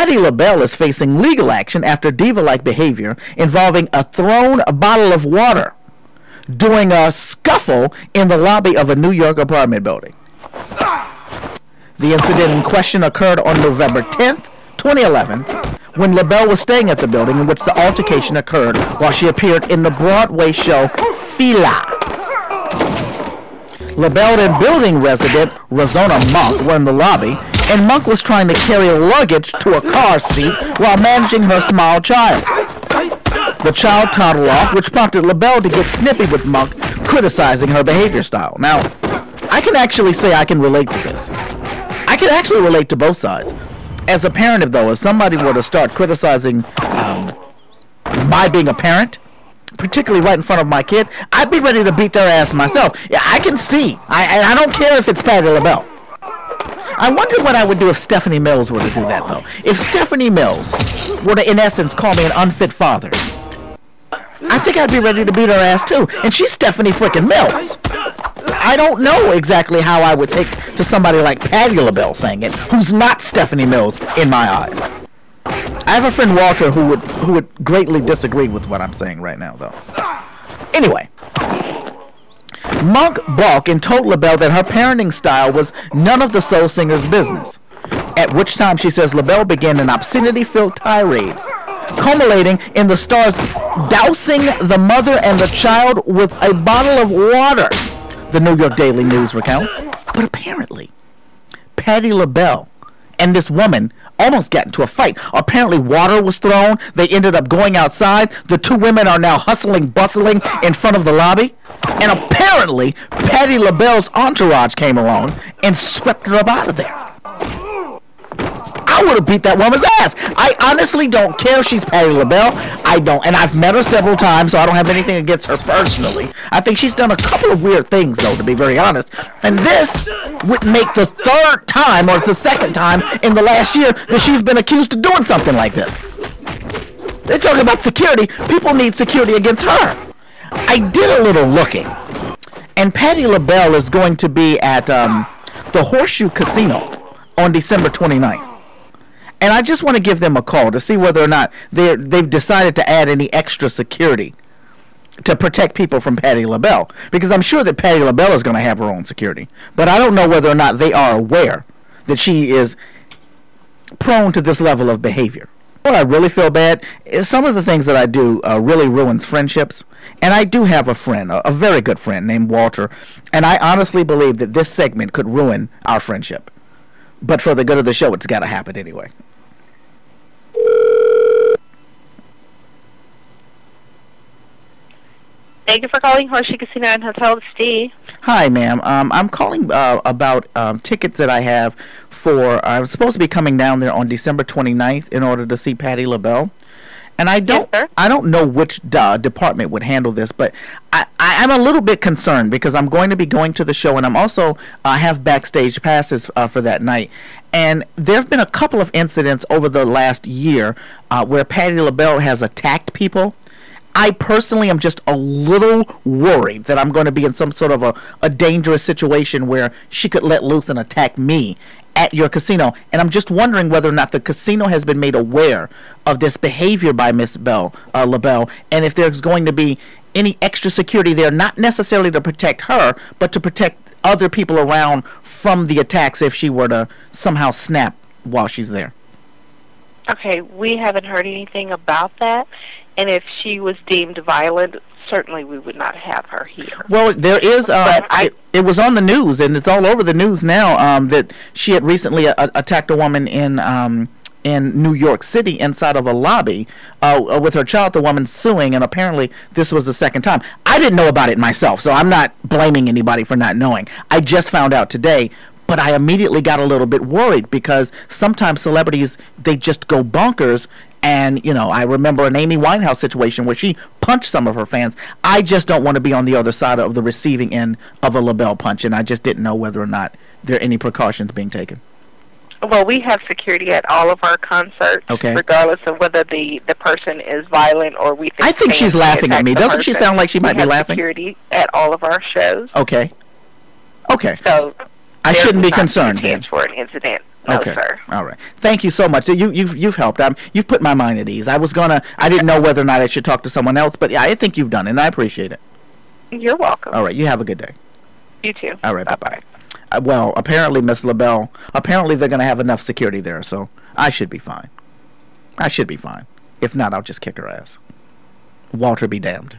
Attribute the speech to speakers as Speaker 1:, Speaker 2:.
Speaker 1: Patti LaBelle is facing legal action after diva-like behavior involving a thrown bottle of water during a scuffle in the lobby of a New York apartment building. The incident in question occurred on November 10th, 2011, when LaBelle was staying at the building in which the altercation occurred while she appeared in the Broadway show Fila. LaBelle and building resident Rosanna Monk were in the lobby, and Monk was trying to carry luggage to a car seat while managing her small child. The child toddled off, which prompted LaBelle to get snippy with Monk, criticizing her behavior style. Now, I can actually say I can relate to this. I can actually relate to both sides. As a parent, though, if somebody were to start criticizing my being a parent, particularly right in front of my kid, I'd be ready to beat their ass myself. Yeah, I can see. I don't care if it's Patti LaBelle. I wonder what I would do if Stephanie Mills were to do that, though. If Stephanie Mills were to, in essence, call me an unfit father, I think I'd be ready to beat her ass, too. And she's Stephanie frickin' Mills. I don't know exactly how I would take to somebody like Patti LaBelle saying it, who's not Stephanie Mills in my eyes. I have a friend, Walter, who would greatly disagree with what I'm saying right now, though. Anyway, Monk balked and told LaBelle that her parenting style was none of the soul singer's business, at which time she says LaBelle began an obscenity-filled tirade, culminating in the stars dousing the mother and the child with a bottle of water, the New York Daily News recounts. But apparently, Patti LaBelle and this woman almost got into a fight. Apparently, water was thrown. They ended up going outside. The two women are now hustling, bustling in front of the lobby. And apparently, Patti LaBelle's entourage came along and swept her up out of there. I would have beat that woman's ass. I honestly don't care if she's Patti LaBelle. I don't. And I've met her several times, so I don't have anything against her personally. I think she's done a couple of weird things, though, to be very honest. And this would make the third time or the second time in the last year that she's been accused of doing something like this. They're talking about security. People need security against her. I did a little looking. And Patti LaBelle is going to be at the Horseshoe Casino on December 29th. And I just want to give them a call to see whether or not they've decided to add any extra security to protect people from Patti LaBelle. Because I'm sure that Patti LaBelle is going to have her own security. But I don't know whether or not they are aware that she is prone to this level of behavior. What I really feel bad is some of the things that I do really ruins friendships. And I do have a friend, a very good friend named Walter. And I honestly believe that this segment could ruin our friendship. But for the good of the show, it's got to happen anyway.
Speaker 2: Thank you for calling Horseshoe Casino and Hotel. This is Dee.
Speaker 1: Hi, ma'am. I'm calling about tickets that I have for. I was supposed to be coming down there on December 29th in order to see Patti LaBelle. And I don't know which department would handle this, but I'm a little bit concerned because I'm going to be going to the show, and I'm also have backstage passes for that night. And there have been a couple of incidents over the last year where Patti LaBelle has attacked people. I personally am just a little worried that I'm going to be in some sort of a dangerous situation where she could let loose and attack me at your casino. And I'm just wondering whether or not the casino has been made aware of this behavior by Miss LaBelle, and if there's going to be any extra security there, not necessarily to protect her, but to protect other people around from the attacks if she were to somehow snap while she's there.
Speaker 2: Okay, we haven't heard anything about that. And if she was deemed violent, certainly we would not have her here.
Speaker 1: Well, there is. It was on the news, and it's all over the news now. That she had recently attacked a woman in New York City inside of a lobby with her child. The woman suing, and apparently this was the second time. I didn't know about it myself, so I'm not blaming anybody for not knowing. I just found out today. But I immediately got a little bit worried because sometimes celebrities, they just go bonkers. And, you know, I remember an Amy Winehouse situation where she punched some of her fans. I just don't want to be on the other side of the receiving end of a LaBelle punch, and I just didn't know whether or not there are any precautions being taken.
Speaker 2: Well, we have security at all of our concerts, regardless of whether the person is violent or we think.
Speaker 1: I think she's laughing at me. Doesn't she sound like she might be laughing?
Speaker 2: Security at all of our shows.
Speaker 1: Okay. Okay.
Speaker 2: So
Speaker 1: I shouldn't be concerned then.
Speaker 2: For an incident No,
Speaker 1: Okay.
Speaker 2: sir.
Speaker 1: All right. Thank you so much. You've helped. You've put my mind at ease. I didn't know whether or not I should talk to someone else, but yeah, I think you've done it, and I appreciate it.
Speaker 2: You're welcome.
Speaker 1: All right. You have a good day.
Speaker 2: You too.
Speaker 1: All right. Bye-bye. Well, apparently, Miss LaBelle, apparently they're going to have enough security there, so I should be fine. I should be fine. If not, I'll just kick her ass. Walter be damned.